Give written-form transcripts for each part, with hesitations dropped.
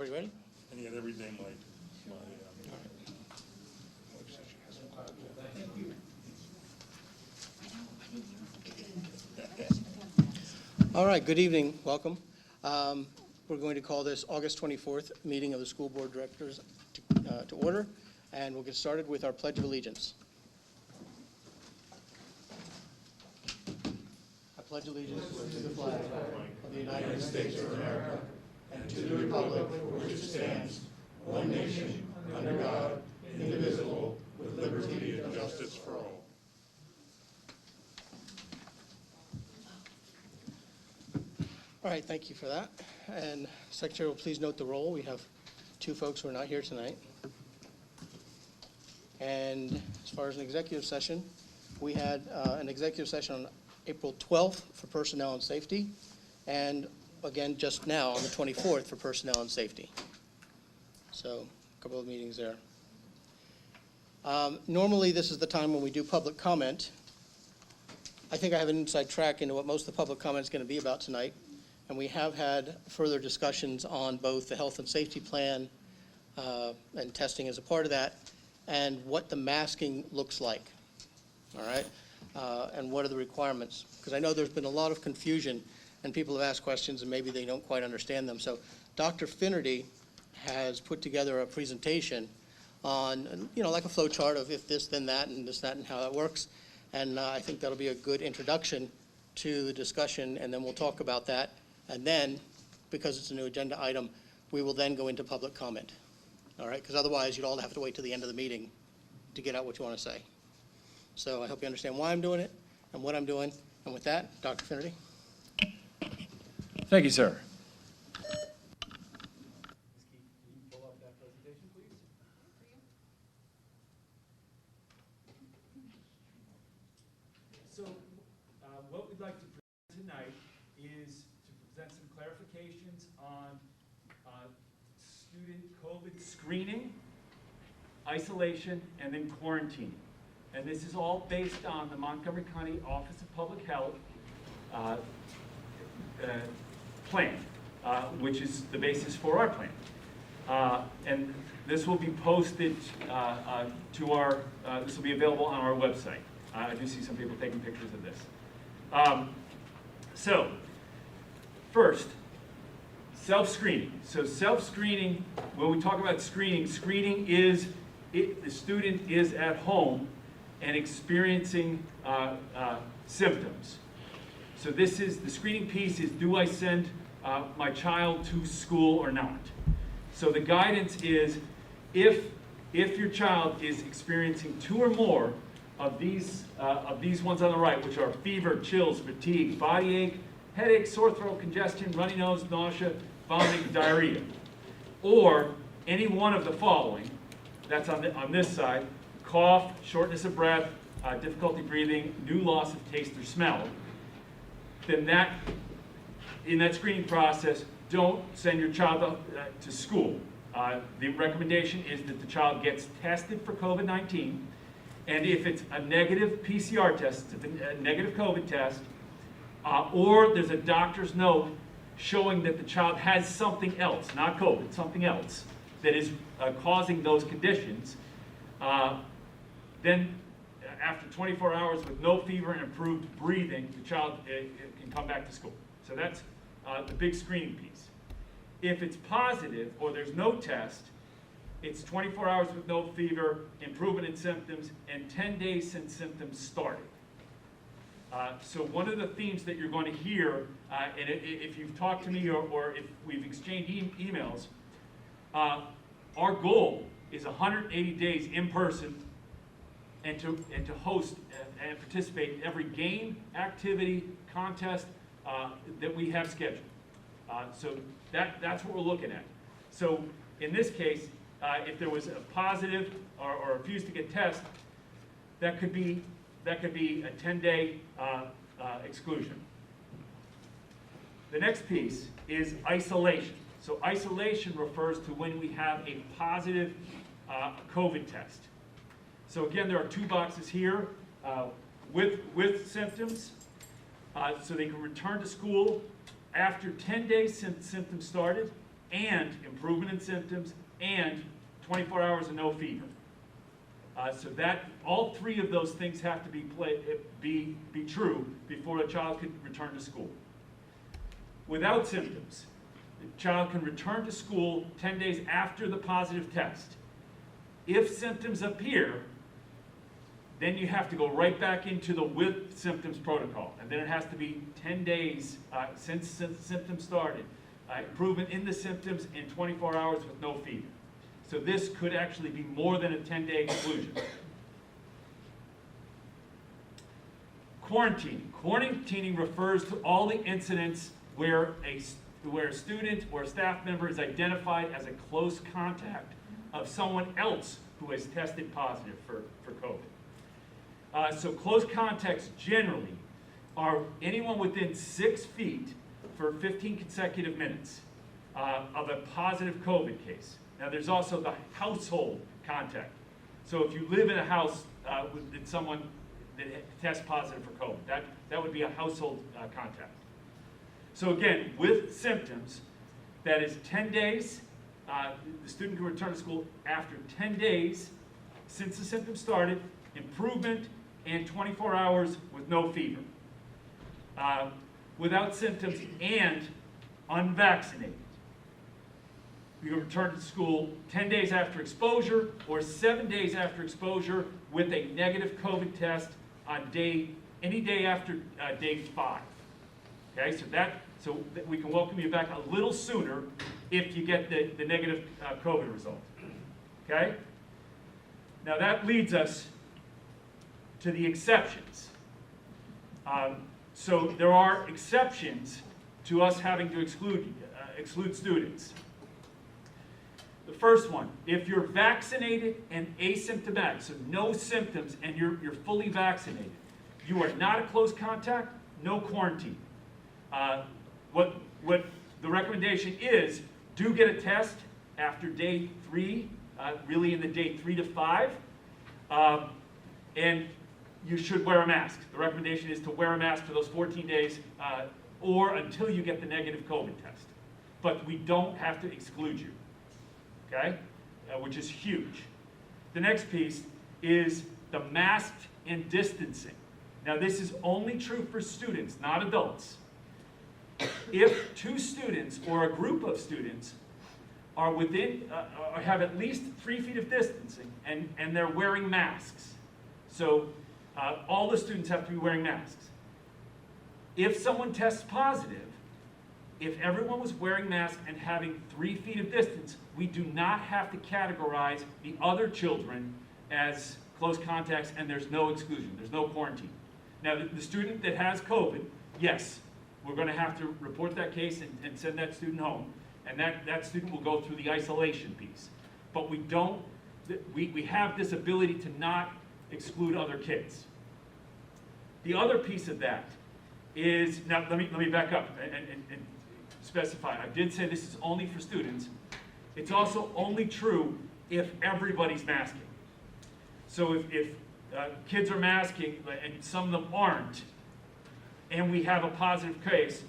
Everybody ready? And he had everything like. All right, good evening, welcome. We're going to call this August 24th meeting of the School Board Directors to order, and we'll get started with our Pledge of Allegiance. I pledge allegiance to the flag of the United States of America and to the republic for which it stands, one nation, under God, indivisible, with liberty and justice for all. All right, thank you for that. And Secretary will please note the roll. We have two folks who are not here tonight. And as far as an executive session, we had an executive session on April 12th for personnel and safety, and again just now on the 24th for personnel and safety. So a couple of meetings there. Normally this is the time when we do public comment. I think I have an inside track into what most of the public comment is going to be about tonight. And we have had further discussions on both the health and safety plan and testing as a part of that, and what the masking looks like, all right? And what are the requirements? Because I know there's been a lot of confusion, and people have asked questions, and maybe they don't quite understand them. So Dr. Finnerty has put together a presentation on, like a flow chart of if this, then that, and this, that, and how that works. And I think that'll be a good introduction to the discussion, and then we'll talk about that. And then, because it's a new agenda item, we will then go into public comment, all right? Because otherwise, you'd all have to wait till the end of the meeting to get out what you want to say. So I hope you understand why I'm doing it and what I'm doing. And with that, Dr. Finnerty. Thank you, sir. So what we'd like to present tonight is to present some clarifications on student COVID screening, isolation, and then quarantine. And this is all based on the Montgomery County Office of Public Health plan, which is the basis for our plan. And this will be posted to our, this will be available on our website. I do see some people taking pictures of this. So, first, self-screening. So self-screening, when we talk about screening, screening is the student is at home and experiencing symptoms. So this is, the screening piece is, do I send my child to school or not? So the guidance is, if your child is experiencing two or more of these ones on the right, which are fever, chills, fatigue, body ache, headache, sore throat, congestion, runny nose, nausea, vomiting, diarrhea, or any one of the following, that's on this side, cough, shortness of breath, difficulty breathing, new loss of taste or smell, then in that screening process, don't send your child to school. The recommendation is that the child gets tested for COVID-19, and if it's a negative PCR test, a negative COVID test, or there's a doctor's note showing that the child has something else, not COVID, something else, that is causing those conditions, then after 24 hours with no fever and improved breathing, the child can come back to school. So that's the big screening piece. If it's positive or there's no test, it's 24 hours with no fever, improvement in symptoms, and 10 days since symptoms started. So one of the themes that you're going to hear, and if you've talked to me or if we've exchanged emails, our goal is 180 days in person and to host and participate in every game, activity, contest that we have scheduled. So that's what we're looking at. So in this case, if there was a positive or refused to get tested, that could be a 10-day exclusion. The next piece is isolation. So isolation refers to when we have a positive COVID test. So again, there are two boxes here with symptoms. So they can return to school after 10 days since symptoms started, and improvement in symptoms, and 24 hours and no fever. So that all three of those things have to be true before a child can return to school. Without symptoms, the child can return to school 10 days after the positive test. If symptoms appear, then you have to go right back into the with symptoms protocol. And then it has to be 10 days since symptoms started. Improvement in the symptoms in 24 hours with no fever. So this could actually be more than a 10-day exclusion. Quarantining. Quarantining refers to all the incidents where a student or a staff member is identified as a close contact of someone else who has tested positive for COVID. So close contacts generally are anyone within 6 feet for 15 consecutive minutes of a positive COVID case. Now there's also the household contact. So if you live in a house with someone that tests positive for COVID, that would be a household contact. So again, with symptoms, that is 10 days. The student can return to school after 10 days since the symptoms started, improvement, and 24 hours with no fever. Without symptoms and unvaccinated. You can return to school 10 days after exposure or 7 days after exposure with a negative COVID test on any day after day 5. Okay, so we can welcome you back a little sooner if you get the negative COVID result. Okay? Now that leads us to the exceptions. So there are exceptions to us having to exclude students. The first one, if you're vaccinated and asymptomatic, so no symptoms and you're fully vaccinated, you are not a close contact, no quarantine. What the recommendation is, do get a test after day 3, really in the day 3 to 5, and you should wear a mask. The recommendation is to wear a mask for those 14 days or until you get the negative COVID test. But we don't have to exclude you, okay? Which is huge. The next piece is the masked and distancing. Now this is only true for students, not adults. If 2 students or a group of students are within, or have at least 3 feet of distancing and they're wearing masks, so all the students have to be wearing masks. If someone tests positive, if everyone was wearing masks and having 3 feet of distance, we do not have to categorize the other children as close contacts, and there's no exclusion, there's no quarantine. Now, the student that has COVID, yes, we're going to have to report that case and send that student home, and that student will go through the isolation piece. But we don't, we have this ability to not exclude other kids. The other piece of that is, now let me back up and specify. I did say this is only for students. It's also only true if everybody's masking. So if kids are masking and some of them aren't, and we have a positive case,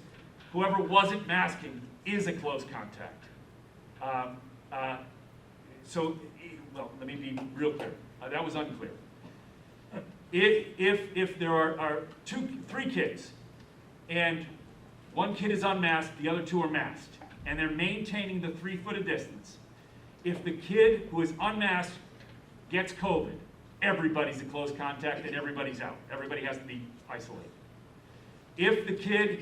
whoever wasn't masking is a close contact. Well, let me be real clear. That was unclear. If there are 3 kids, and one kid is unmasked, the other 2 are masked, and they're maintaining the 3 foot of distance, if the kid who is unmasked gets COVID, everybody's a close contact and everybody's out. Everybody has to be isolated. If the kid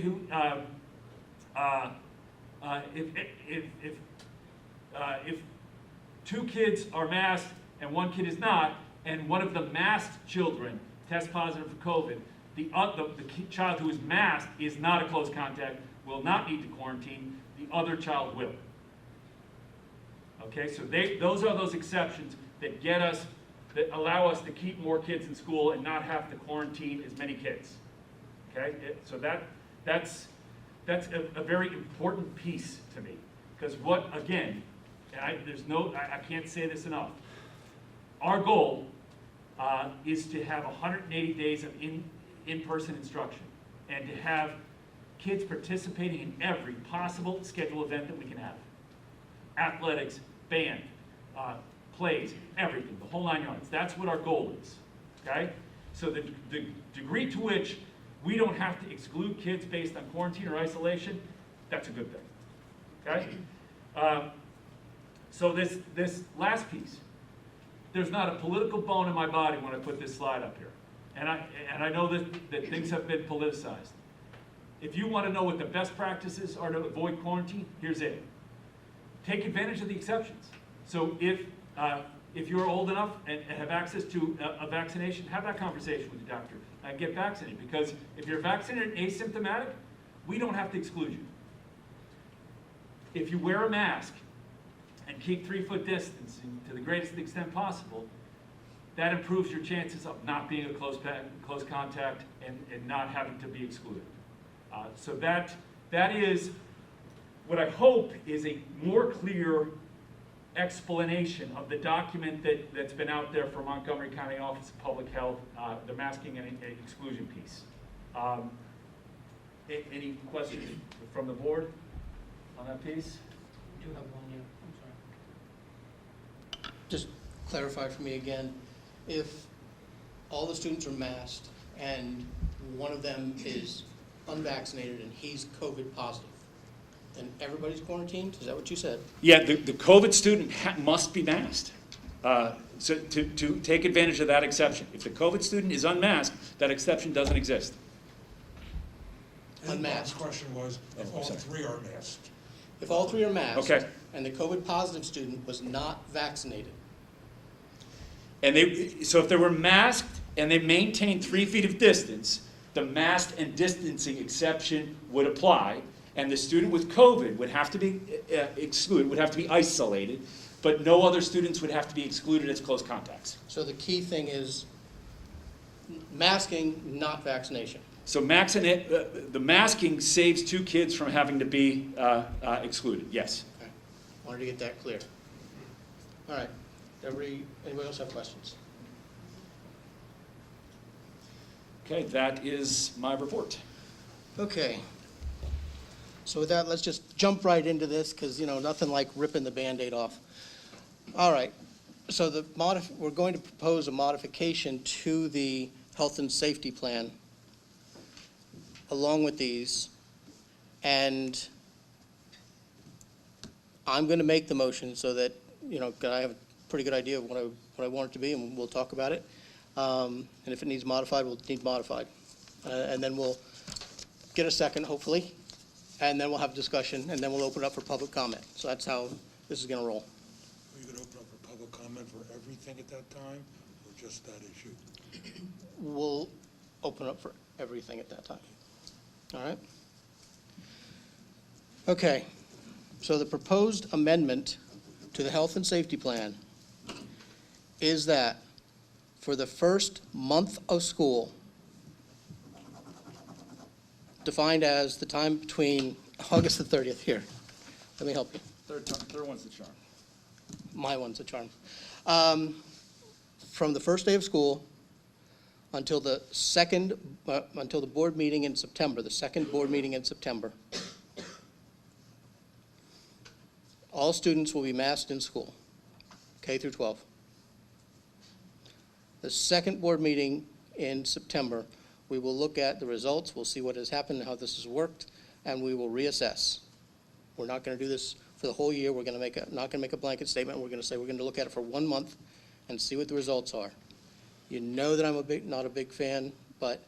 who if 2 kids are masked and 1 kid is not, and one of the masked children tests positive for COVID, the child who is masked is not a close contact, will not need to quarantine, the other child will. Okay, so those are those exceptions that that allow us to keep more kids in school and not have to quarantine as many kids. Okay, so that's a very important piece to me, because again, I can't say this enough. Our goal is to have 180 days of in-person instruction, and to have kids participating in every possible scheduled event that we can have. Athletics, band, plays, everything, the whole 9 yards. That's what our goal is, okay? So the degree to which we don't have to exclude kids based on quarantine or isolation, that's a good thing, okay? So this last piece, there's not a political bone in my body when I put this slide up here. And I know that things have been politicized. If you want to know what the best practices are to avoid quarantine, here's it. Take advantage of the exceptions. So if you're old enough and have access to a vaccination, have that conversation with your doctor and get vaccinated. Because if you're vaccinated and asymptomatic, we don't have to exclude you. If you wear a mask and keep 3-foot distancing to the greatest extent possible, that improves your chances of not being a close contact and not having to be excluded. So that is what I hope is a more clear explanation of the document that's been out there for Montgomery County Office of Public Health, the masking and exclusion piece. Any questions from the board on that piece? I do have one, yeah, I'm sorry. Just clarify for me again, if all the students are masked and one of them is unvaccinated and he's COVID positive, then everybody's quarantined? Is that what you said? Yeah, the COVID student must be masked. So to take advantage of that exception. If the COVID student is unmasked, that exception doesn't exist. Unmasked. The question was, if all three are masked. If all three are masked, Okay. and the COVID positive student was not vaccinated, And so if they were masked and they maintained 3 feet of distance, the masked and distancing exception would apply, and the student with COVID would have to be excluded, would have to be isolated, but no other students would have to be excluded as close contacts. so the key thing is masking, not vaccination. So the masking saves 2 kids from having to be excluded, yes. Okay. Wanted to get that clear. All right. Anybody else have questions? Okay, that is my report. Okay. So with that, let's just jump right into this because, nothing like ripping the Band-Aid off. All right. So we're going to propose a modification to the health and safety plan along with these. And I'm going to make the motion so that, 'cause I have a pretty good idea of what I want it to be, and we'll talk about it. And if it needs modified, we'll need modified. And then we'll get a second, hopefully, and then we'll have a discussion, and then we'll open it up for public comment. So that's how this is going to roll. Are you going to open up for public comment for everything at that time, or just that issue? We'll open up for everything at that time. All right? Okay. So the proposed amendment to the health and safety plan is that for the first month of school, defined as the time between August the 30th, here, let me help you. Third one's the charm. My one's a charm. From the first day of school until the board meeting in September, the second board meeting in September, all students will be masked in school, K through 12. The second board meeting in September, we will look at the results, we'll see what has happened, how this has worked, and we will reassess. We're not going to do this for the whole year. We're going to not going to make a blanket statement. We're going to say we're going to look at it for 1 month and see what the results are. You know that I'm not a big fan, but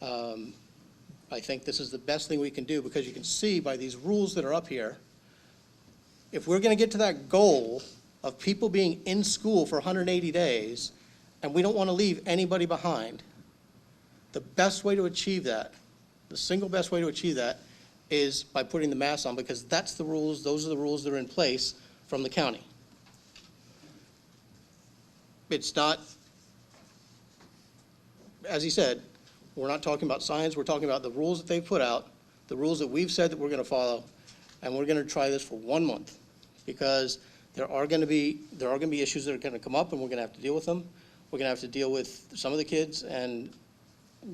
I think this is the best thing we can do because you can see by these rules that are up here, if we're going to get to that goal of people being in school for 180 days, and we don't want to leave anybody behind, the best way to achieve that, the single best way to achieve that is by putting the masks on because that's the rules, those are the rules that are in place from the county. It's not, as he said, we're not talking about science, we're talking about the rules that they've put out, the rules that we've said that we're going to follow, and we're going to try this for 1 month because there are going to be issues that are going to come up and we're going to have to deal with them. We're going to have to deal with some of the kids and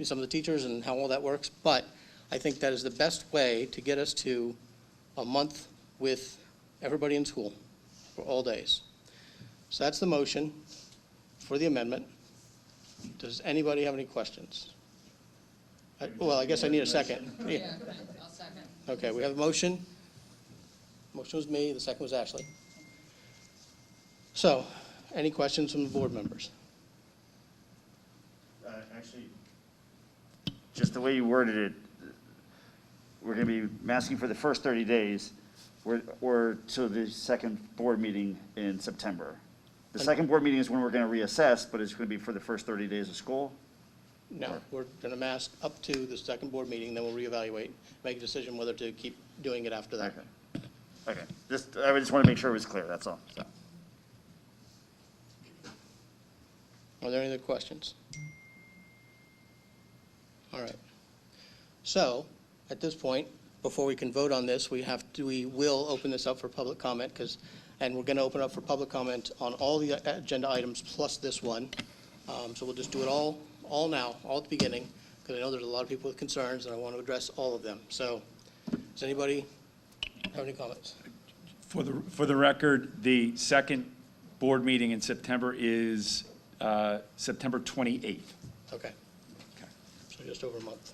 some of the teachers and how all that works, but I think that is the best way to get us to a month with everybody in school for all days. So that's the motion for the amendment. Does anybody have any questions? Well, I guess I need a second. Yeah. I'll second. Okay, we have a motion. Motion was me, the second was Ashley. So, any questions from the board members? Actually, just the way you worded it, we're going to be masking for the first 30 days or to the second board meeting in September. The second board meeting is when we're going to reassess, but it's going to be for the first 30 days of school? No, we're going to mask up to the second board meeting, then we'll reevaluate, make a decision whether to keep doing it after that. Okay. Okay. I just want to make sure it was clear, that's all. So. Are there any other questions? All right. So, at this point, before we can vote on this, we will open this up for public comment, and we're going to open up for public comment on all the agenda items plus this one. So we'll just do it all now, all at the beginning, because I know there's a lot of people with concerns, and I want to address all of them. So, does anybody have any comments? For the record, the second board meeting in September is September 28th. Okay. So just over a month.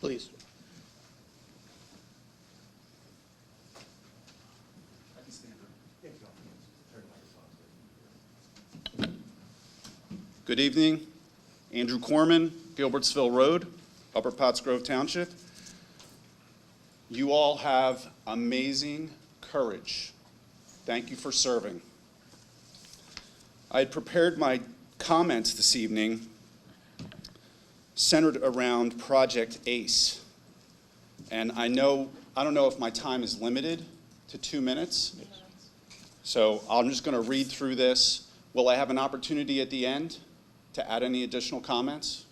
Please. Good evening. Andrew Corman, Gilbertsville Road, Upper Pottsgrove Township. You all have amazing courage. Thank you for serving. I had prepared my comments this evening centered around Project ACE. And I don't know if my time is limited to 2 minutes. So I'm just going to read through this. Will I have an opportunity at the end to add any additional comments?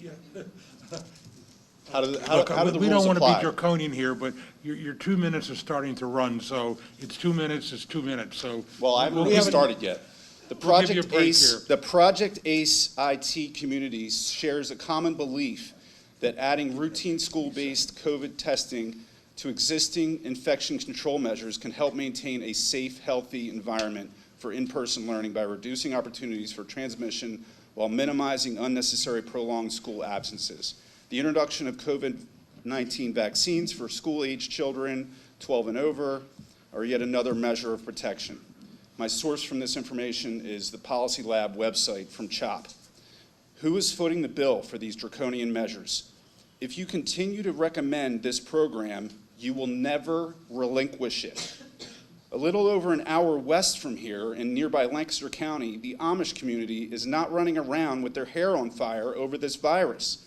Yeah. How do Look, the we don't rules want to be apply? draconian here, but your 2 minutes is starting to run, so it's 2 minutes, so. Well, I haven't we'll even give it- started yet. We'll give you a break here. The Project ACE IT community shares a common belief that adding routine school-based COVID testing to existing infection control measures can help maintain a safe, healthy environment for in-person learning by reducing opportunities for transmission while minimizing unnecessary prolonged school absences. The introduction of COVID-19 vaccines for school-aged children, 12 and over, are yet another measure of protection. My source from this information is the Policy Lab website from CHOP. Who is footing the bill for these draconian measures? If you continue to recommend this program, you will never relinquish it. A little over an hour west from here in nearby Lancaster County, the Amish community is not running around with their hair on fire over this virus.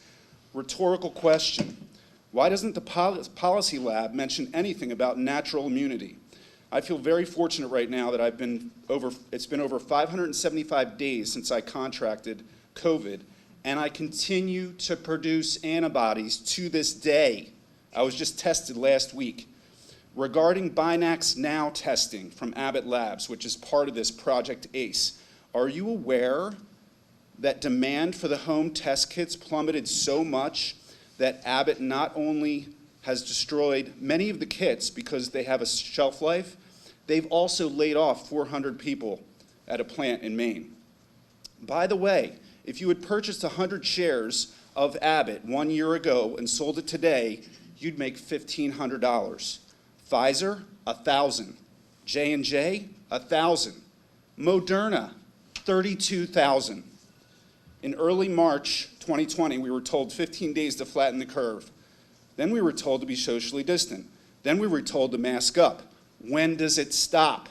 Rhetorical question. Why doesn't the Policy Lab mention anything about natural immunity? I feel very fortunate right now that it's been over 575 days since I contracted COVID, and I continue to produce antibodies to this day. I was just tested last week. Regarding Binax Now testing from Abbott Labs, which is part of this Project ACE, are you aware that demand for the home test kits plummeted so much that Abbott not only has destroyed many of the kits because they have a shelf life, they've also laid off 400 people at a plant in Maine. By the way, if you had purchased 100 shares of Abbott 1 year ago and sold it today, you'd make $1,500. Pfizer, 1,000. J&J, 1,000. Moderna, 32,000. In early March 2020, we were told 15 days to flatten the curve. Then we were told to be socially distant. Then we were told to mask up. When does it stop?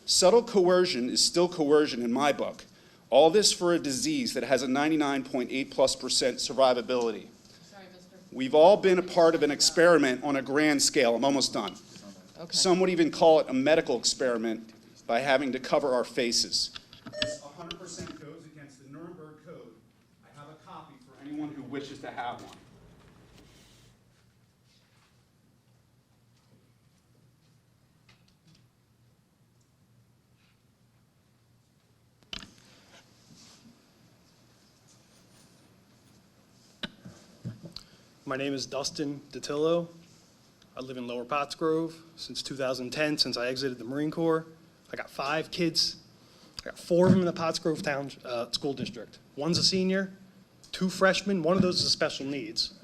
Subtle coercion is still coercion in my book. All this for a disease that has a 99.8+% survivability. Sorry, mister. We've all been a part of an experiment on a grand scale. I'm almost done. Okay. Some would even call it a medical experiment by having to cover our faces. This 100% goes against the Nuremberg Code. I have a copy for anyone who wishes to have one. My name is Dustin Datillo. I live in Lower Pottsgrove since 2010, since I exited the Marine Corps. I got 5 kids. I got 4 of them in the Pottsgrove Town School District. One's a senior, 2 freshmen, one of those is special needs,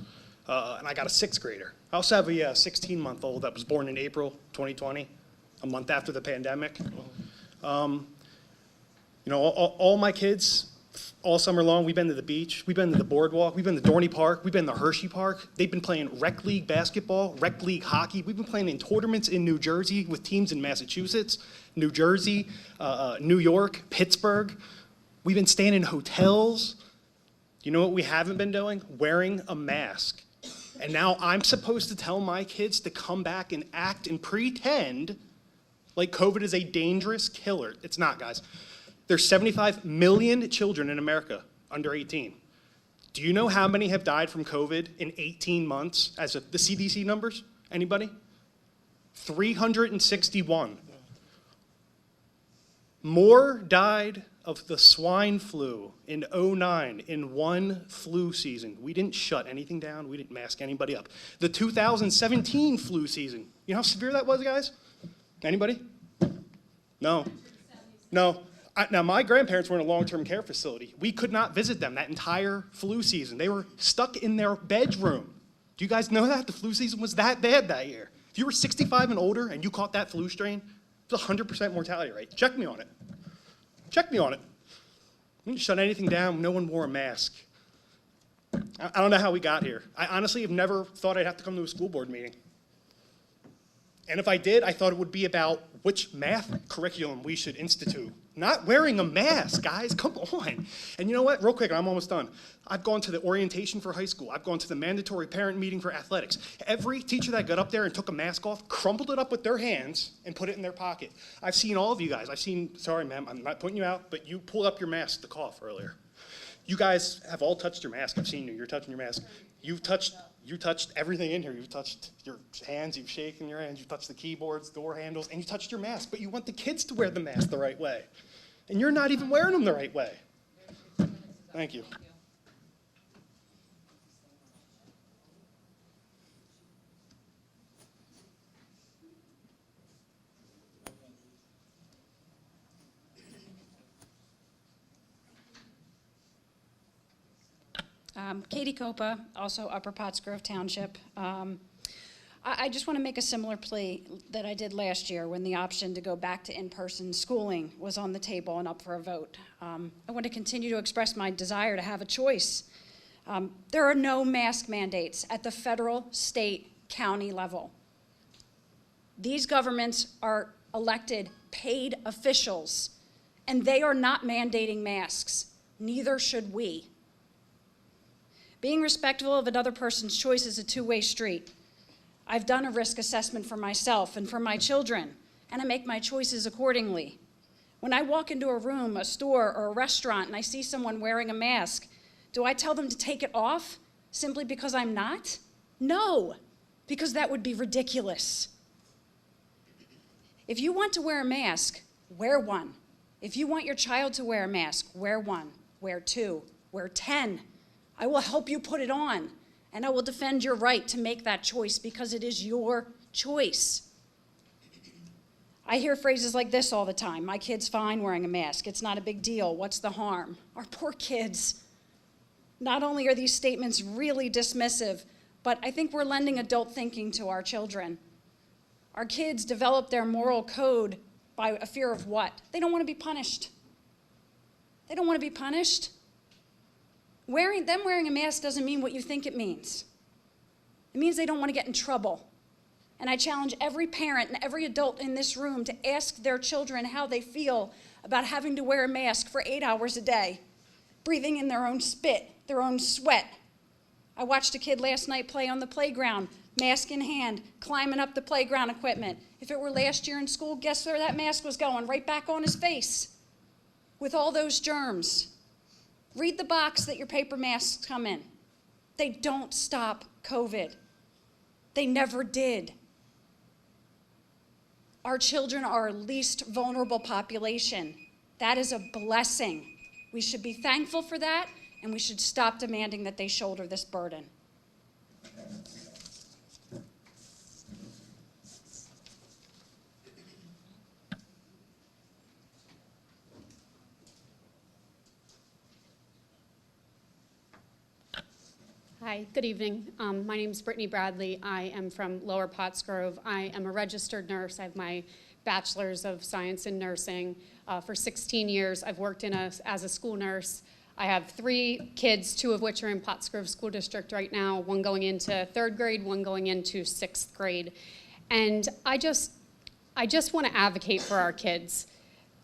and I got a 6th grader. I also have a 16-month-old that was born in April 2020, a month after the pandemic. All my kids, all summer long, we've been to the beach, we've been to the boardwalk, we've been to Dorney Park, we've been to Hershey Park. They've been playing rec league basketball, rec league hockey. We've been playing in tournaments in New Jersey with teams in Massachusetts, New Jersey, New York, Pittsburgh. We've been staying in hotels. You know what we haven't been doing? Wearing a mask. And now I'm supposed to tell my kids to come back and act and pretend like COVID is a dangerous killer. It's not, guys. There's 75 million children in America under 18. Do you know how many have died from COVID in 18 months as of the CDC numbers? Anybody? 361. More died of the swine flu in 2009 in one flu season. We didn't shut anything down. We didn't mask anybody up. The 2017 flu season, you know how severe that was, guys? Anybody? No. No. Now, my grandparents were in a long-term care facility. We could not visit them that entire flu season. They were stuck in their bedroom. Do you guys know that? The flu season was that bad that year. If you were 65 and older and you caught that flu strain, it's 100% mortality rate. Check me on it. Check me on it. We didn't shut anything down. No one wore a mask. I don't know how we got here. I honestly have never thought I'd have to come to a school board meeting. And if I did, I thought it would be about which math curriculum we should institute. Not wearing a mask, guys, come on. And you know what, real quick, I'm almost done. I've gone to the orientation for high school. I've gone to the mandatory parent meeting for athletics. Every teacher that got up there and took a mask off, crumpled it up with their hands and put it in their pocket. I've seen all of you guys. Sorry, ma'am, I'm not putting you out, but you pulled up your mask to cough earlier. You guys have all touched your mask. I've seen you. You're touching your mask. You touched everything in here. You've touched your hands. You've shaken your hands. You've touched the keyboards, door handles, and you touched your mask. But you want the kids to wear the mask the right way. And you're not even wearing them the right way. Thank you. Katie Copa, also Upper Pottsgrove Township. I just want to make a similar plea that I did last year when the option to go back to in-person schooling was on the table and up for a vote. I want to continue to express my desire to have a choice. There are no mask mandates at the federal, state, county level. These governments are elected, paid officials, and they are not mandating masks. Neither should we. Being respectful of another person's choice is a two-way street. I've done a risk assessment for myself and for my children, and I make my choices accordingly. When I walk into a room, a store, or a restaurant, and I see someone wearing a mask, do I tell them to take it off simply because I'm not? No, because that would be ridiculous. If you want to wear a mask, wear one. If you want your child to wear a mask, wear one, wear 2, wear 10. I will help you put it on, and I will defend your right to make that choice because it is your choice. I hear phrases like this all the time. My kid's fine wearing a mask. It's not a big deal. What's the harm? Our poor kids. Not only are these statements really dismissive, but I think we're lending adult thinking to our children. Our kids develop their moral code by a fear of what? They don't want to be punished. They don't want to be punished. Wearing a mask doesn't mean what you think it means. It means they don't want to get in trouble. And I challenge every parent and every adult in this room to ask their children how they feel about having to wear a mask for 8 hours a day, breathing in their own spit, their own sweat. I watched a kid last night play on the playground, mask in hand, climbing up the playground equipment. If it were last year in school, guess where that mask was going? Right back on his face with all those germs. Read the box that your paper masks come in. They don't stop COVID. They never did. Our children are our least vulnerable population. That is a blessing. We should be thankful for that, and we should stop demanding that they shoulder this burden. Hi, good evening. My name is Brittany Bradley. I am from Lower Pottsgrove. I am a registered nurse. I have my bachelor's of science in nursing. For 16 years, I've worked as a school nurse. I have 3 kids, 2 of which are in Pottsgrove School District right now, one going into 3rd grade, one going into 6th grade. And I just want to advocate for our kids.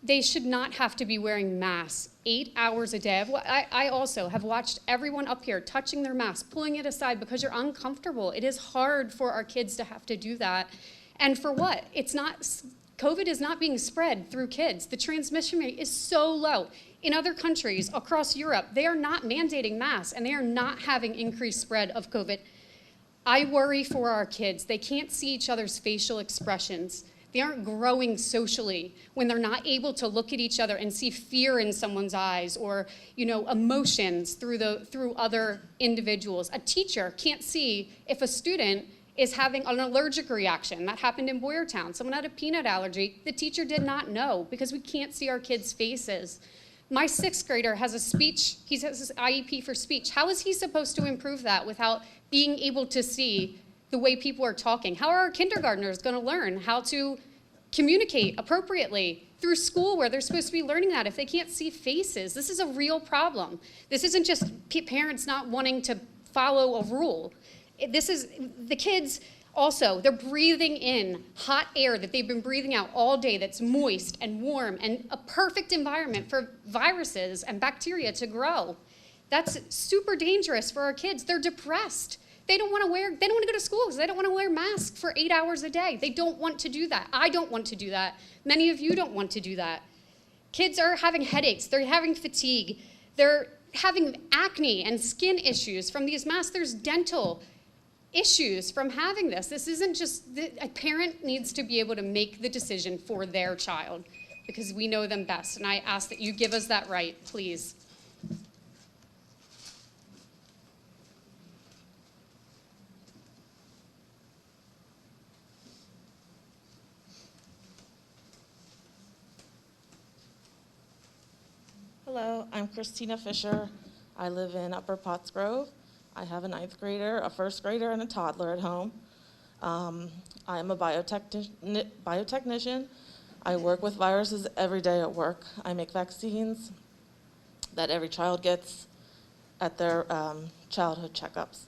They should not have to be wearing masks 8 hours a day. I also have watched everyone up here touching their mask, pulling it aside because you're uncomfortable. It is hard for our kids to have to do that. And for what? COVID is not being spread through kids. The transmission rate is so low. In other countries across Europe, they are not mandating masks and they are not having increased spread of COVID. I worry for our kids. They can't see each other's facial expressions. They aren't growing socially when they're not able to look at each other and see fear in someone's eyes or, emotions through other individuals. A teacher can't see if a student is having an allergic reaction. That happened in Boyertown. Someone had a peanut allergy. The teacher did not know because we can't see our kids' faces. My 6th grader has a speech, he has his IEP for speech. How is he supposed to improve that without being able to see the way people are talking? How are our kindergartners going to learn how to communicate appropriately through school where they're supposed to be learning that if they can't see faces? This is a real problem. This isn't just parents not wanting to follow a rule. This is the kids also, they're breathing in hot air that they've been breathing out all day that's moist and warm and a perfect environment for viruses and bacteria to grow. That's super dangerous for our kids. They're depressed. They don't want to go to school because they don't want to wear masks for 8 hours a day. They don't want to do that. I don't want to do that. Many of you don't want to do that. Kids are having headaches. They're having fatigue. They're having acne and skin issues from these masks. There's dental issues from having this. This isn't just, a parent needs to be able to make the decision for their child because we know them best. And I ask that you give us that right, please. Hello, I'm Christina Fisher. I live in Upper Pottsgrove. I have a 9th grader, a 1st grader, and a toddler at home. I am a biotechnician. I work with viruses every day at work. I make vaccines that every child gets at their childhood checkups.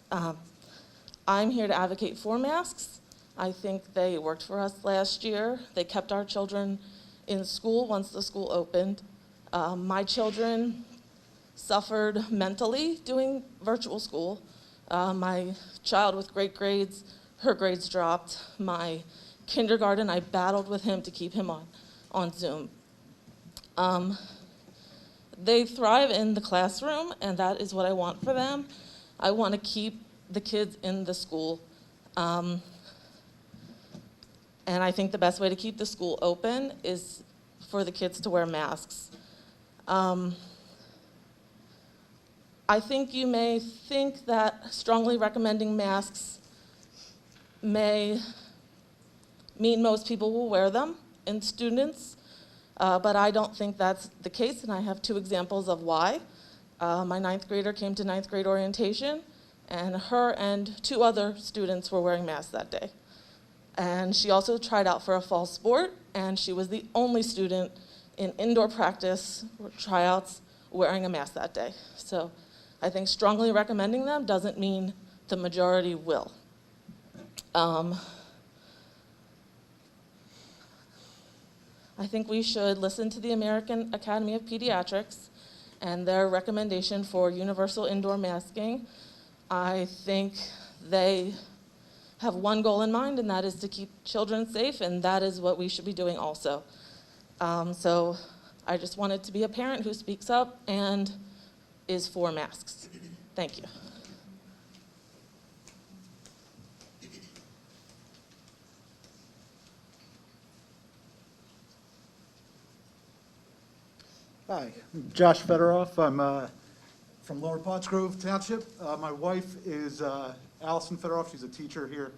I'm here to advocate for masks. I think they worked for us last year. They kept our children in school once the school opened. My children suffered mentally doing virtual school. My child with great grades, her grades dropped. My kindergarten, I battled with him to keep him on Zoom. They thrive in the classroom, and that is what I want for them. I want to keep the kids in the school. And I think the best way to keep the school open is for the kids to wear masks. I think you may think that strongly recommending masks may mean most people will wear them, and students, but I don't think that's the case, and I have 2 examples of why. My 9th grader came to 9th grade orientation, and her and 2 other students were wearing masks that day. And she also tried out for a fall sport, and she was the only student in indoor practice or tryouts wearing a mask that day. So I think strongly recommending them doesn't mean the majority will. I think we should listen to the American Academy of Pediatrics and their recommendation for universal indoor masking. I think they have one goal in mind, and that is to keep children safe, and that is what we should be doing also. So I just wanted to be a parent who speaks up and is for masks. Thank you. Hi, I'm Josh Federoff. I'm from Lower Pottsgrove Township. My wife is Allison Federoff, she's a teacher here.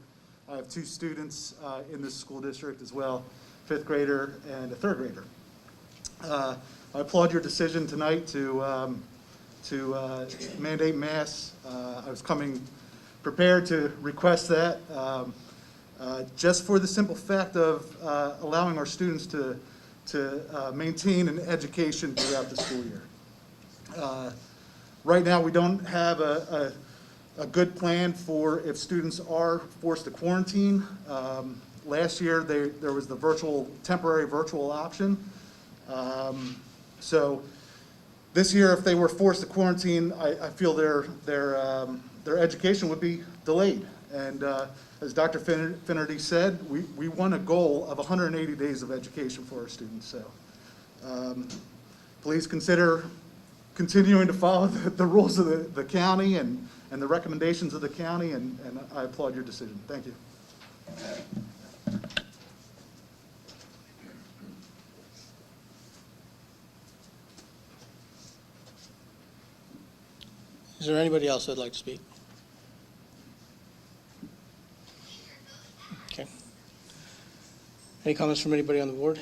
I have 2 students in this school district as well, 5th grader and a 3rd grader. I applaud your decision tonight to mandate masks. I was coming prepared to request that, just for the simple fact of allowing our students to maintain an education throughout the school year. Right now, we don't have a good plan for if students are forced to quarantine. Last year, there was the temporary virtual option. So this year, if they were forced to quarantine, I feel their education would be delayed. And as Dr. Finnerty said, we want a goal of 180 days of education for our students. So please consider continuing to follow the rules of the county and the recommendations of the county, and I applaud your decision. Thank you. Is there anybody else that'd like to speak? Okay. Any comments from anybody on the board?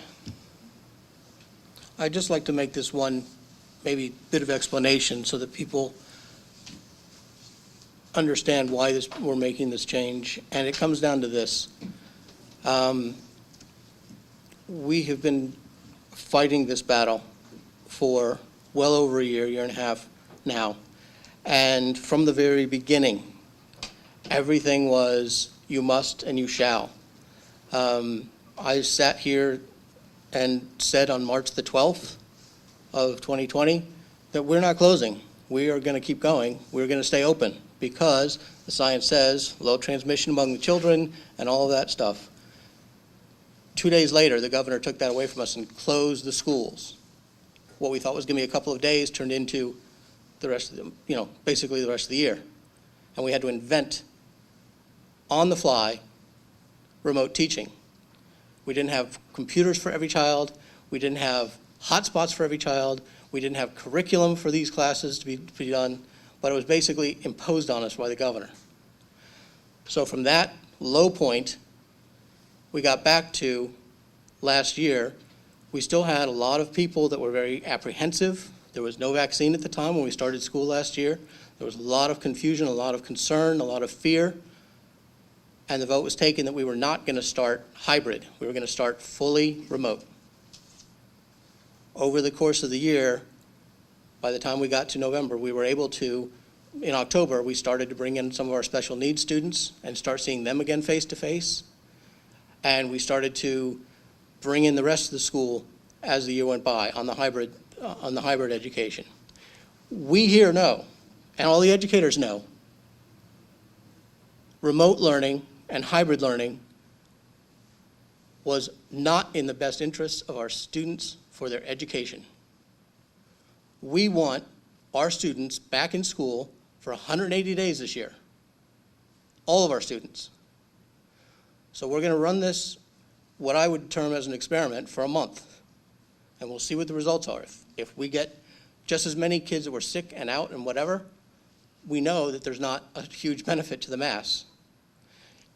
I'd just like to make this one maybe bit of explanation so that people understand why we're making this change. And it comes down to this. We have been fighting this battle for well over a year and a half now. And from the very beginning, everything was you must and you shall. I sat here and said on March the 12th of 2020 that we're not closing. We are going to keep going. We're going to stay open because the science says low transmission among the children and all of that stuff. 2 days later, the governor took that away from us and closed the schools. What we thought was going to be a couple of days turned into the rest of the, basically the rest of the year. And we had to invent on the fly remote teaching. We didn't have computers for every child. We didn't have hotspots for every child. We didn't have curriculum for these classes to be done, but it was basically imposed on us by the governor. So from that low point, we got back to last year. We still had a lot of people that were very apprehensive. There was no vaccine at the time when we started school last year. There was a lot of confusion, a lot of concern, a lot of fear. And the vote was taken that we were not going to start hybrid. We were going to start fully remote. Over the course of the year, by the time we got to November, we were able to, in October, we started to bring in some of our special needs students and start seeing them again face to face. And we started to bring in the rest of the school as the year went by on the hybrid education. We here know, and all the educators know, remote learning and hybrid learning was not in the best interests of our students for their education. We want our students back in school for 180 days this year. All of our students. So we're going to run this, what I would term as an experiment, for a month. And we'll see what the results are. If we get just as many kids that were sick and out and whatever, we know that there's not a huge benefit to the mass.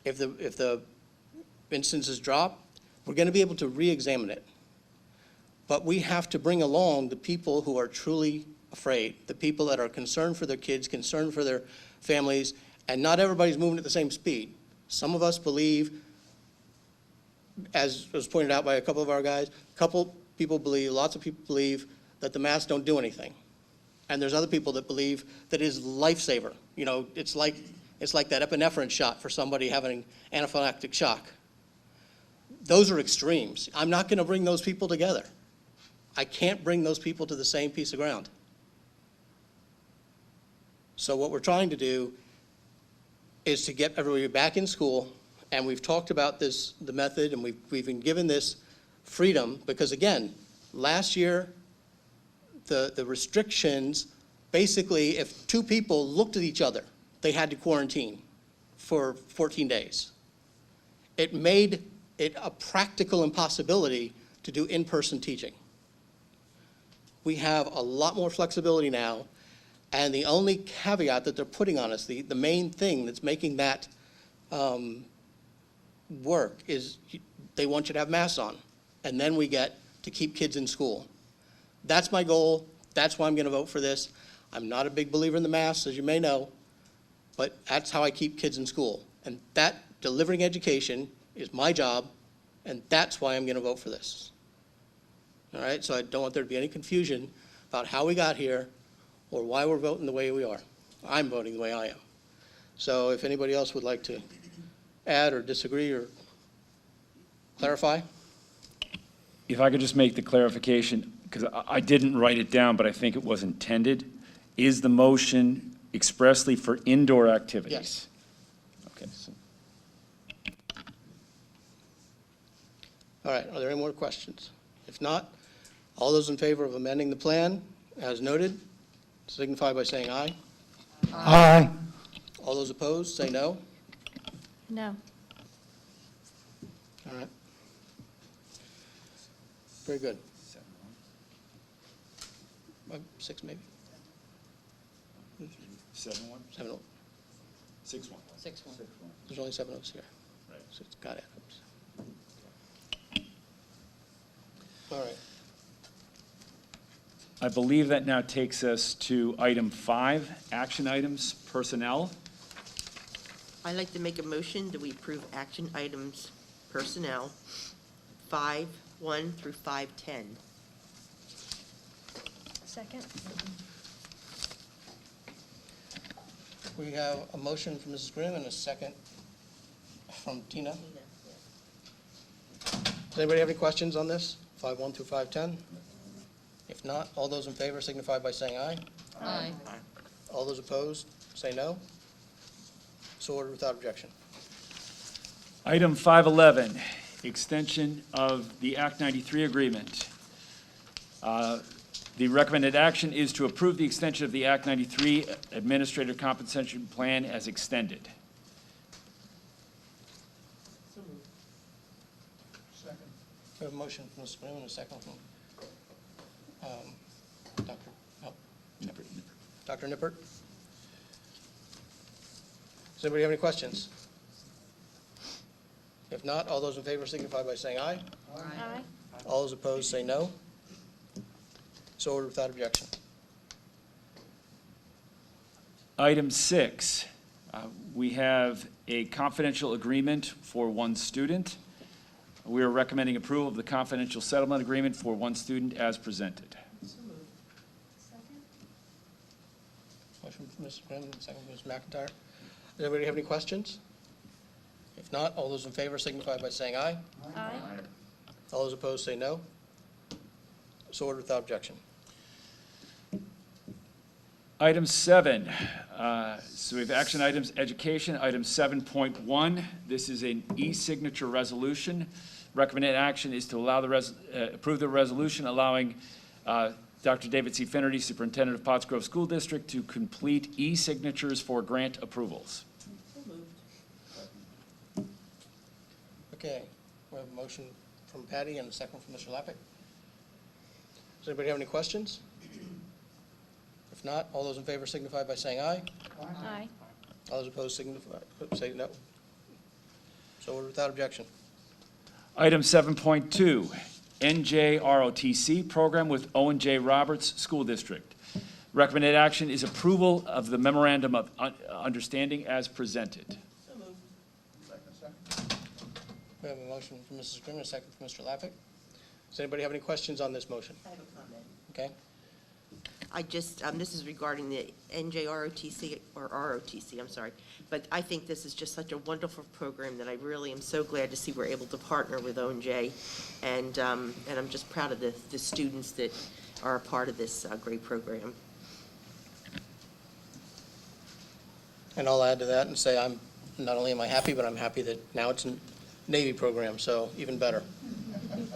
If the instances drop, we're going to be able to re-examine it. But we have to bring along the people who are truly afraid, the people that are concerned for their kids, concerned for their families, and not everybody's moving at the same speed. Some of us believe, as was pointed out by a couple of our guys, lots of people believe that the masks don't do anything. And there's other people that believe that it is lifesaver. It's like that epinephrine shot for somebody having anaphylactic shock. Those are extremes. I'm not going to bring those people together. I can't bring those people to the same piece of ground. So what we're trying to do is to get everybody back in school, and we've talked about this, the method, and we've been given this freedom because, again, last year, the restrictions, basically, if 2 people looked at each other, they had to quarantine for 14 days. It made it a practical impossibility to do in-person teaching. We have a lot more flexibility now, And the only caveat that they're putting on us, the main thing that's making that work is they want you to have masks on. And then we get to keep kids in school. That's my goal. That's why I'm going to vote for this. I'm not a big believer in the masks, as you may know, but that's how I keep kids in school. And that, delivering education, is my job, and that's why I'm going to vote for this. All right, so I don't want there to be any confusion about how we got here or why we're voting the way we are. I'm voting the way I am. So if anybody else would like to add or disagree or clarify? If I could just make the clarification, because I didn't write it down, but I think it was intended. Is the motion expressly for indoor activities? Yes. Okay. So All right, are there any more questions? If not, all those in favor of amending the plan as noted, signify by saying aye. Aye. All those opposed, say no. No. All right. Very good. 6 maybe? 7-1? 7 oh. 6-1. 6-1. There's only 7 votes here. Right. So it's got it. All right. I believe that now takes us to item 5, action items, personnel. I'd like to make a motion that we approve action items personnel 5-1 through 5-10. Second. We have a motion from Mrs. Grimm and a second from Tina. Does anybody have any questions on this? 5-1 through 5-10? If not, all those in favor signify by saying aye. Aye. All those opposed, say no. So ordered without objection. Item 511, extension of the Act 93 agreement. The recommended action is to approve the extension of the Act 93 Administrative Compensation Plan as extended. We have a motion from Mrs. Grimm and a second from Dr. Nippert. Does anybody have any questions? If not, all those in favor signify by saying aye. Aye. All those opposed say no. So ordered without objection. Item 6, we have a confidential agreement for one student. We are recommending approval of the confidential settlement agreement for one student as presented. Motion from Mrs. Grimm, second from Mrs. McIntyre. Does anybody have any questions? If not, all those in favor signify by saying aye. Aye. All those opposed say no. So ordered without objection. Item 7, so we have action items, education. Item 7.1, this is an e-signature resolution. Recommended action is to allow approve the resolution allowing Dr. David C. Finnerty, Superintendent of Pottsgrove School District, to complete e-signatures for grant approvals. Okay, we have a motion from Patty and a second from Mr. Lappick. Does anybody have any questions? If not, all those in favor signify by saying aye. Aye. All those opposed say no. So ordered without objection. Item 7.2, NJROTC program with Owen J. Roberts School District. Recommended action is approval of the memorandum of understanding as presented. We have a motion from Mrs. Grimm and a second from Mr. Lappick. Does anybody have any questions on this motion? I have a comment. Okay. I just, this is regarding the NJROTC, or ROTC, I'm sorry. But I think this is just such a wonderful program that I really am so glad to see we're able to partner with ONJ. And I'm just proud of the students that are a part of this great program. And I'll add to that and say I'm, not only am I happy, but I'm happy that now it's a Navy program, so even better. I was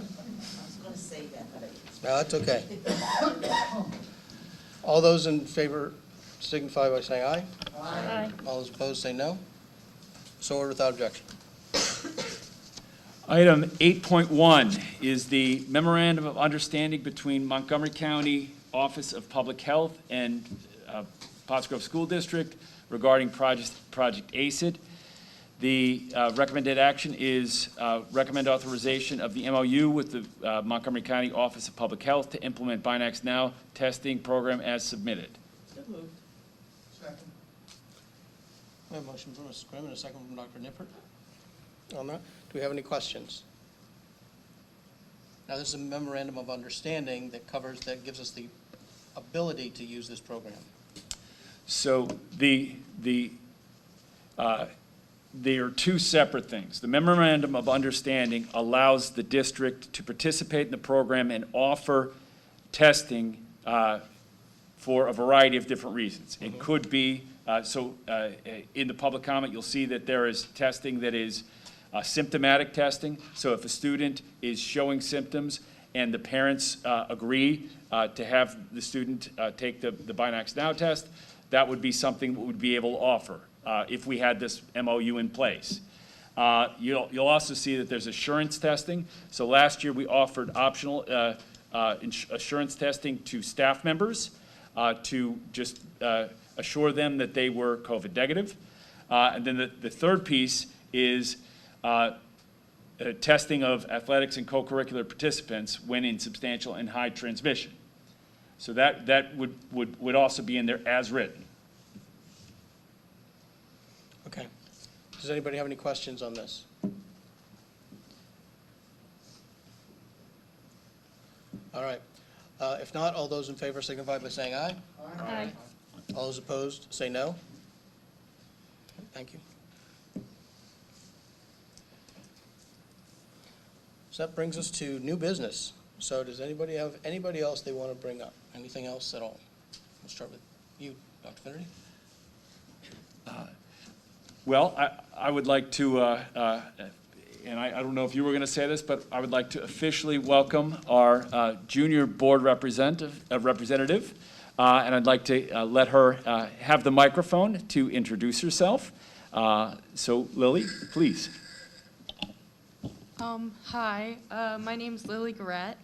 going to say that, but No, that's okay. All those in favor signify by saying aye. Aye. All those opposed say no. So ordered without objection. Item 8.1 is the memorandum of understanding between Montgomery County Office of Public Health and Pottsgrove School District regarding Project ACID. The recommended action is recommend authorization of the MOU with the Montgomery County Office of Public Health to implement Binax Now testing program as submitted. Second. We have a motion from Mrs. Grimm and a second from Dr. Nippert on that. Do we have any questions? Now, this is a memorandum of understanding that gives us the ability to use this program. So they are two separate things. The memorandum of understanding allows the district to participate in the program and offer testing for a variety of different reasons. It could be, in the public comment, you'll see that there is testing that is symptomatic testing. So if a student is showing symptoms and the parents agree to have the student take the Binax Now test, that would be something we would be able to offer if we had this MOU in place. You'll also see that there's assurance testing. So last year we offered optional assurance testing to staff members to just assure them that they were COVID negative. And then the third piece is testing of athletics and co-curricular participants when in substantial and high transmission. So that would also be in there as written. Okay. Does anybody have any questions on this? All right. If not, all those in favor signify by saying aye. Aye. All those opposed, say no. Thank you. So that brings us to new business. So does anybody have anybody else they want to bring up? Anything else at all? We'll start with you, Dr. Finnerty. Well, I would like to, and I don't know if you were going to say this, but I would like to officially welcome our junior board representative, and I'd like to let her have the microphone to introduce herself. So, Lily, please. Hi, my name's Lily Garrett,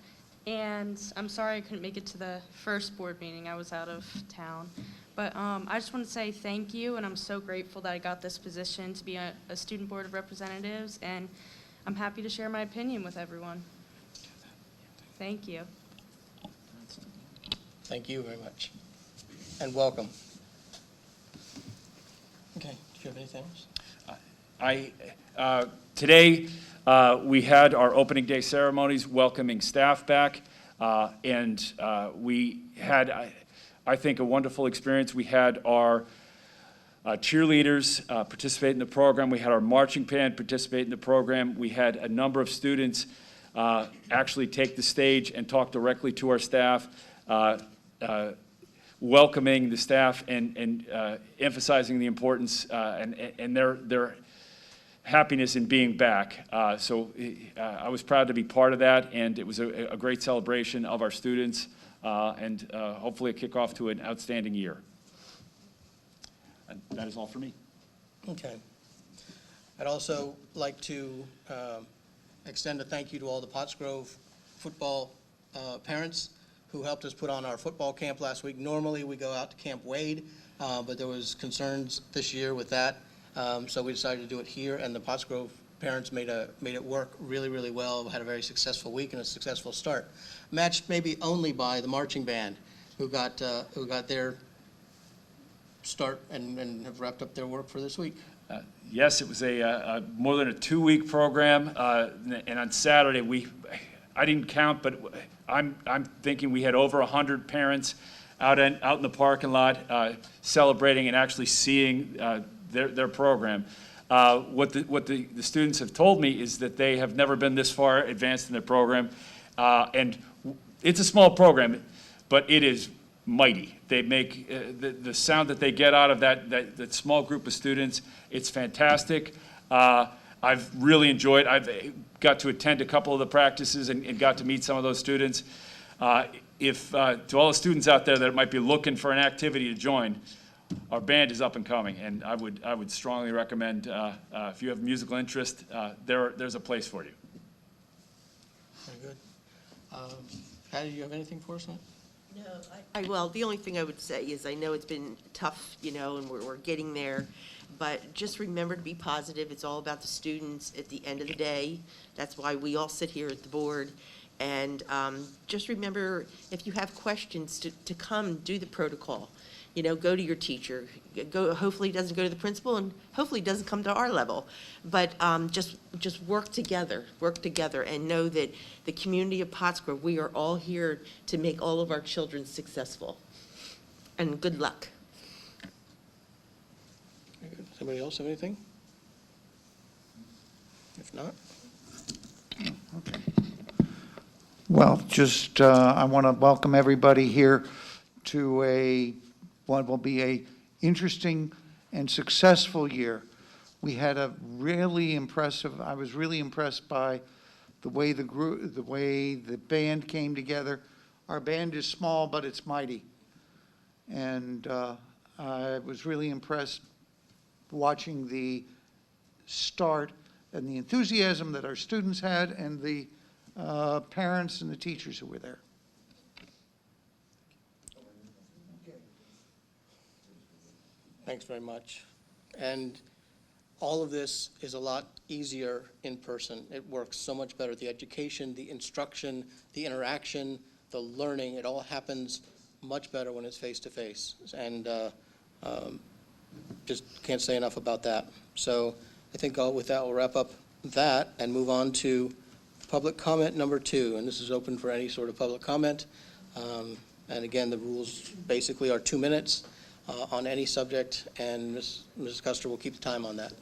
and I'm sorry I couldn't make it to the first board meeting. I was out of town. But I just want to say thank you, and I'm so grateful that I got this position to be a student board of representatives, and I'm happy to share my opinion with everyone. Thank you. Thank you very much. And welcome. Okay, do you have anything else? Today, we had our opening day ceremonies welcoming staff back, and we had, I think, a wonderful experience. We had our cheerleaders participate in the program. We had our marching band participate in the program. We had a number of students actually take the stage and talk directly to our staff, welcoming the staff and emphasizing the importance and their happiness in being back. So I was proud to be part of that, and it was a great celebration of our students. And hopefully a kickoff to an outstanding year. And that is all for me. Okay. I'd also like to extend a thank you to all the Pottsgrove football parents who helped us put on our football camp last week. Normally we go out to Camp Wade, but there was concerns this year with that, so we decided to do it here, and the Pottsgrove parents made it work really, really well. Had a very successful week and a successful start. Matched maybe only by the marching band, who got their start and have wrapped up their work for this week. Yes, it was a more than a 2-week program, and on Saturday I didn't count, but I'm thinking we had over 100 parents out in the parking lot celebrating and actually seeing their program. What the students have told me is that they have never been this far advanced in their program, and it's a small program, but it is mighty. They make the sound that they get out of that small group of students. It's fantastic. I've really enjoyed. I've got to attend a couple of the practices and got to meet some of those students. If to all the students out there that might be looking for an activity to join, our band is up and coming, and I would strongly recommend if you have musical interest, there's a place for you. Very good. Patty, do you have anything for us tonight? No, well, the only thing I would say is I know it's been tough, and we're getting there, but just remember to be positive. It's all about the students at the end of the day. That's why we all sit here at the board. And just remember, if you have questions, to come do the protocol. Go to your teacher. Hopefully it doesn't go to the principal, and hopefully it doesn't come to our level. But just work together, and know that the community of Pottsgrove, we are all here to make all of our children successful. And good luck. Somebody else have anything? If not, Well, just, I want to welcome everybody here to what will be a interesting and successful year. We had I was really impressed by the way the band came together. Our band is small, but it's mighty. And I was really impressed watching the start and the enthusiasm that our students had, and the parents and the teachers who were there. thanks very much. And all of this is a lot easier in person. It works so much better. The education, the instruction, the interaction, the learning, it all happens much better when it's face-to-face. And just can't say enough about that. So I think with that, we'll wrap up that and move on to public comment number 2. And this is open for any sort of public comment. And again, the rules basically are 2 minutes on any subject, and Mrs. Custer will keep the time on that.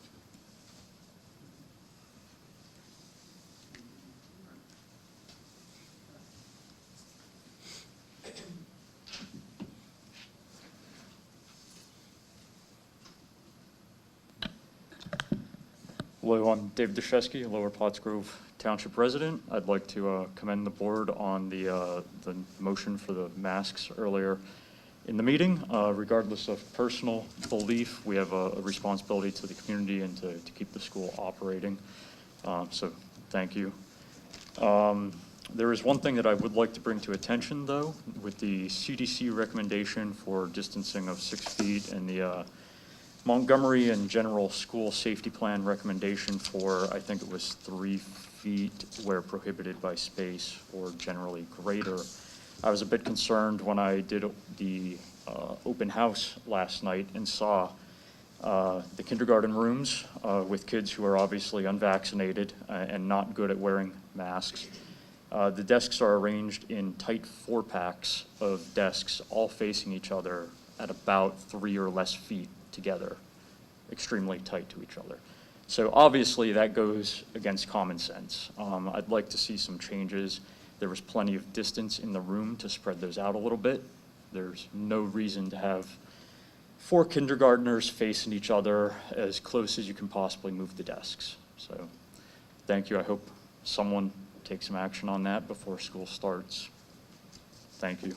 Hello, I'm Dave Deshesky, Lower Pottsgrove Township resident. I'd like to commend the board on the motion for the masks earlier in the meeting. Regardless of personal belief, we have a responsibility to the community and to keep the school operating. So thank you. There is one thing that I would like to bring to attention, though, with the CDC recommendation for distancing of 6 feet and the Montgomery and General School Safety Plan recommendation for, I think it was 3 feet where prohibited by space or generally greater. I was a bit concerned when I did the open house last night and saw the kindergarten rooms with kids who are obviously unvaccinated and not good at wearing masks. The desks are arranged in tight 4-packs of desks, all facing each other at about 3 or less feet together, extremely tight to each other. So obviously that goes against common sense. I'd like to see some changes. There was plenty of distance in the room to spread those out a little bit. There's no reason to have 4 kindergartners facing each other as close as you can possibly move the desks. So thank you. I hope someone takes some action on that before school starts. Thank you.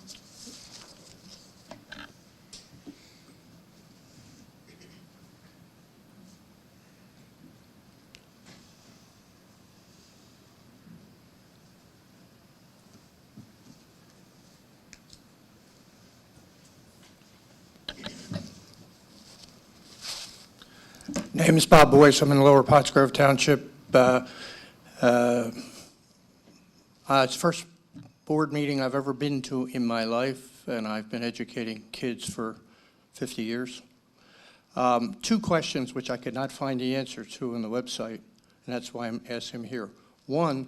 Name is Bob Boyce. I'm in Lower Pottsgrove Township. It's the first board meeting I've ever been to in my life, and I've been educating kids for 50 years. 2 questions which I could not find the answer to on the website, and that's why I'm asking him here. One,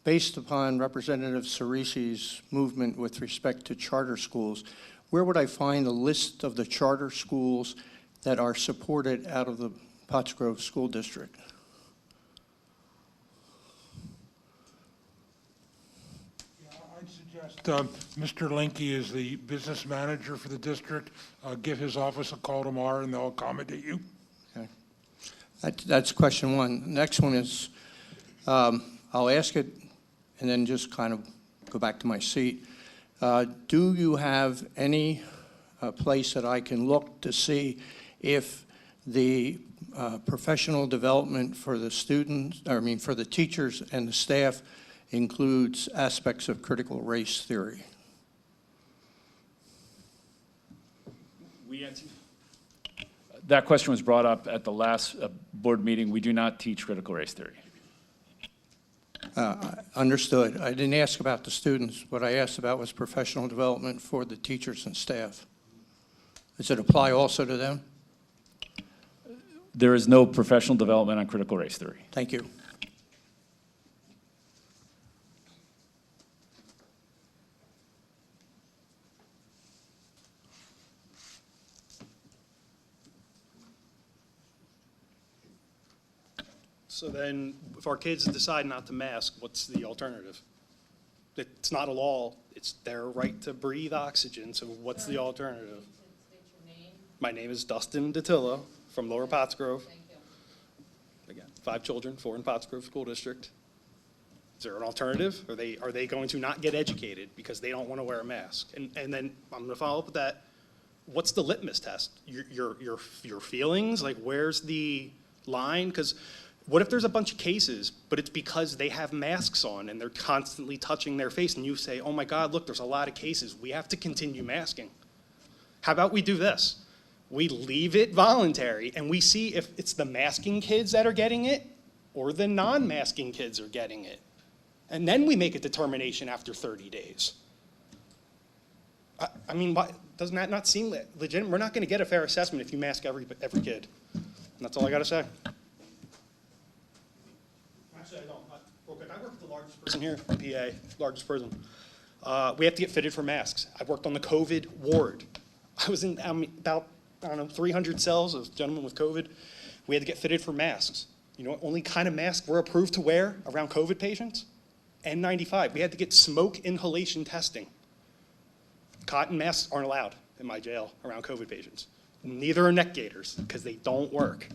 based upon Representative Cerisi's movement with respect to charter schools, where would I find a list of the charter schools that are supported out of the Pottsgrove School District? I'd suggest Mr. Linky is the business manager for the district. Give his office a call tomorrow and they'll accommodate you. Okay. That's question 1. Next one is, I'll ask it and then just kind of go back to my seat. Do you have any place that I can look to see if the professional development for the students, for the teachers and the staff includes aspects of critical race theory? me answer? That question was brought up at the last board meeting. We do not teach critical race theory. Understood. I didn't ask about the students. What I asked about was professional development for the teachers and staff. Does it apply also to them? There is no professional development on critical race theory. Thank you. So then, if our kids decide not to mask, what's the alternative? It's not a law, it's their right to breathe oxygen, so what's the alternative? My name is Dustin Datillo from Lower Pottsgrove. Again, 5 children, 4 in Pottsgrove School District. Is there an alternative? Are they going to not get educated because they don't want to wear a mask? And then I'm going to follow up with that. What's the litmus test? Your feelings? Like, where's the line? Because what if there's a bunch of cases, but it's because they have masks on and they're constantly touching their face, and you say, oh my God, look, there's a lot of cases. We have to continue masking. How about we do this? We leave it voluntary and we see if it's the masking kids that are getting it or the non-masking kids are getting it. And then we make a determination after 30 days. I mean, doesn't that not seem legitimate? We're not going to get a fair assessment if you mask every kid. And that's all I got to say. Actually, I don't. I work at the largest prison here in PA, largest prison. We have to get fitted for masks. I worked on the COVID ward. I was in about, 300 cells of gentlemen with COVID. We had to get fitted for masks. You know what only kind of mask we're approved to wear around COVID patients? N95. We had to get smoke inhalation testing. Cotton masks aren't allowed in my jail around COVID patients. Neither are neck gaiters because they don't work.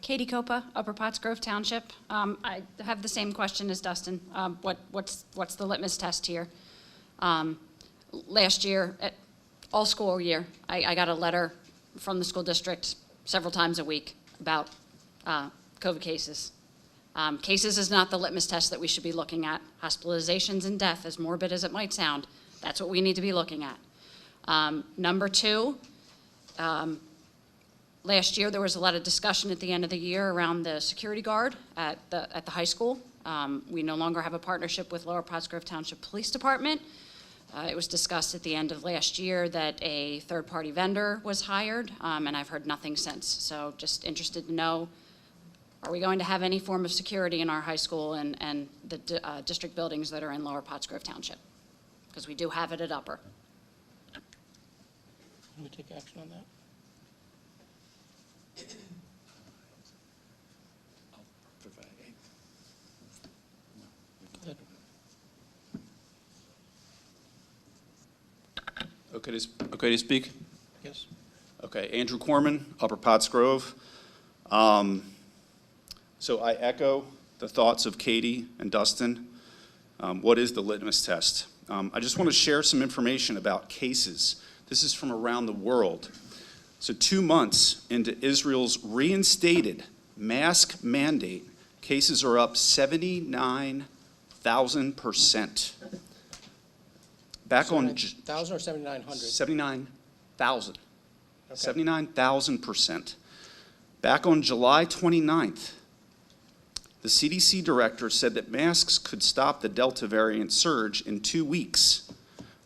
Katie Copa, Upper Pottsgrove Township. I have the same question as Dustin. What's the litmus test here? Last year, all school year, I got a letter from the school district several times a week about COVID cases. Cases is not the litmus test that we should be looking at. Hospitalizations and death, as morbid as it might sound, that's what we need to be looking at. Number 2, last year, there was a lot of discussion at the end of the year around the security guard at the high school. We no longer have a partnership with Lower Pottsgrove Township Police Department. It was discussed at the end of last year that a third-party vendor was hired, and I've heard nothing since. So just interested to know, are we going to have any form of security in our high school and the district buildings that are in Lower Pottsgrove Township? Because we do have it at Upper. Can we take action on that? Okay to speak? Yes. Okay, Andrew Corman, Upper Pottsgrove. So I echo the thoughts of Katie and Dustin. What is the litmus test? I just want to share some information about cases. This is from around the world. So 2 months into Israel's reinstated mask mandate, cases are up 79,000%. Back on 1,000 or 7,900? 79,000. Okay. 79,000%. Back on July 29th, the CDC director said that masks could stop the Delta variant surge in 2 weeks.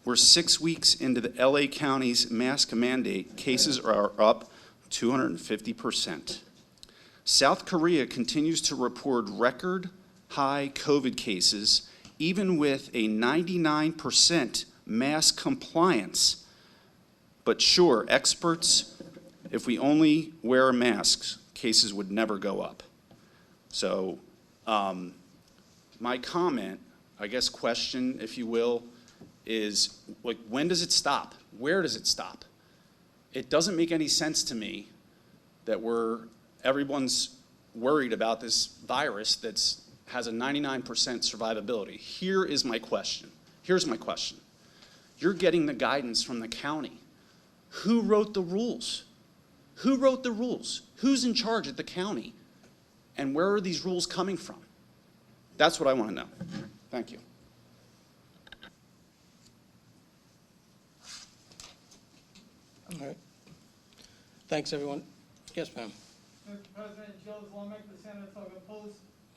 We're 6 weeks into the LA County's mask mandate. Cases are up 250%. South Korea continues to report record high COVID cases, even with a 99% mask compliance. But sure, experts, if we only wear masks, cases would never go up. So my comment, I guess question, if you will, is like, when does it stop? Where does it stop? It doesn't make any sense to me that everyone's worried about this virus that has a 99% survivability. Here's my question. You're getting the guidance from the county. Who wrote the rules? Who wrote the rules? Who's in charge at the county? And where are these rules coming from? That's what I want to know. Thank you. All right. Thanks, everyone. Yes, ma'am. Mr. President, Joe Zlomek, the Saratoga Post,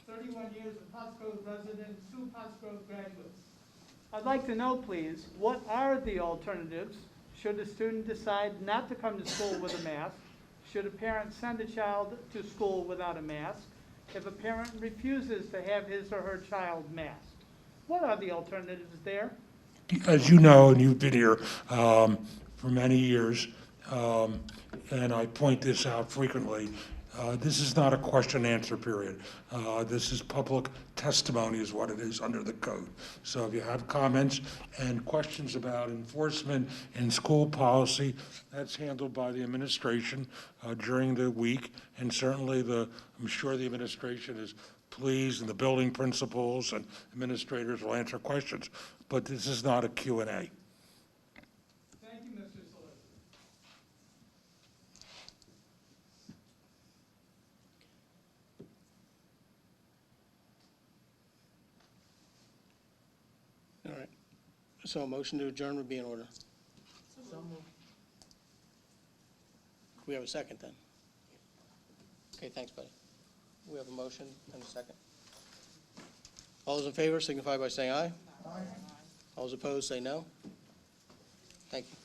31 years of Pottsgrove resident, 2 Pottsgrove graduates. I'd like to know, please, what are the alternatives should a student decide not to come to school with a mask? Should a parent send a child to school without a mask? If a parent refuses to have his or her child masked, what are the alternatives there? As you know, and you've been here for many years, and I point this out frequently, this is not a question-answer period. This is public testimony is what it is under the code. So if you have comments and questions about enforcement and school policy, that's handled by the administration during the week, and certainly I'm sure the administration is pleased, and the building principals and administrators will answer questions. But this is not a Q&A. Thank you, Mr. Solicitor. All right. So a motion to adjourn would be in order. We have a second then? Okay, thanks, buddy. We have a motion and a second. All those in favor signify by saying aye. Aye. All those opposed say no. Thank you.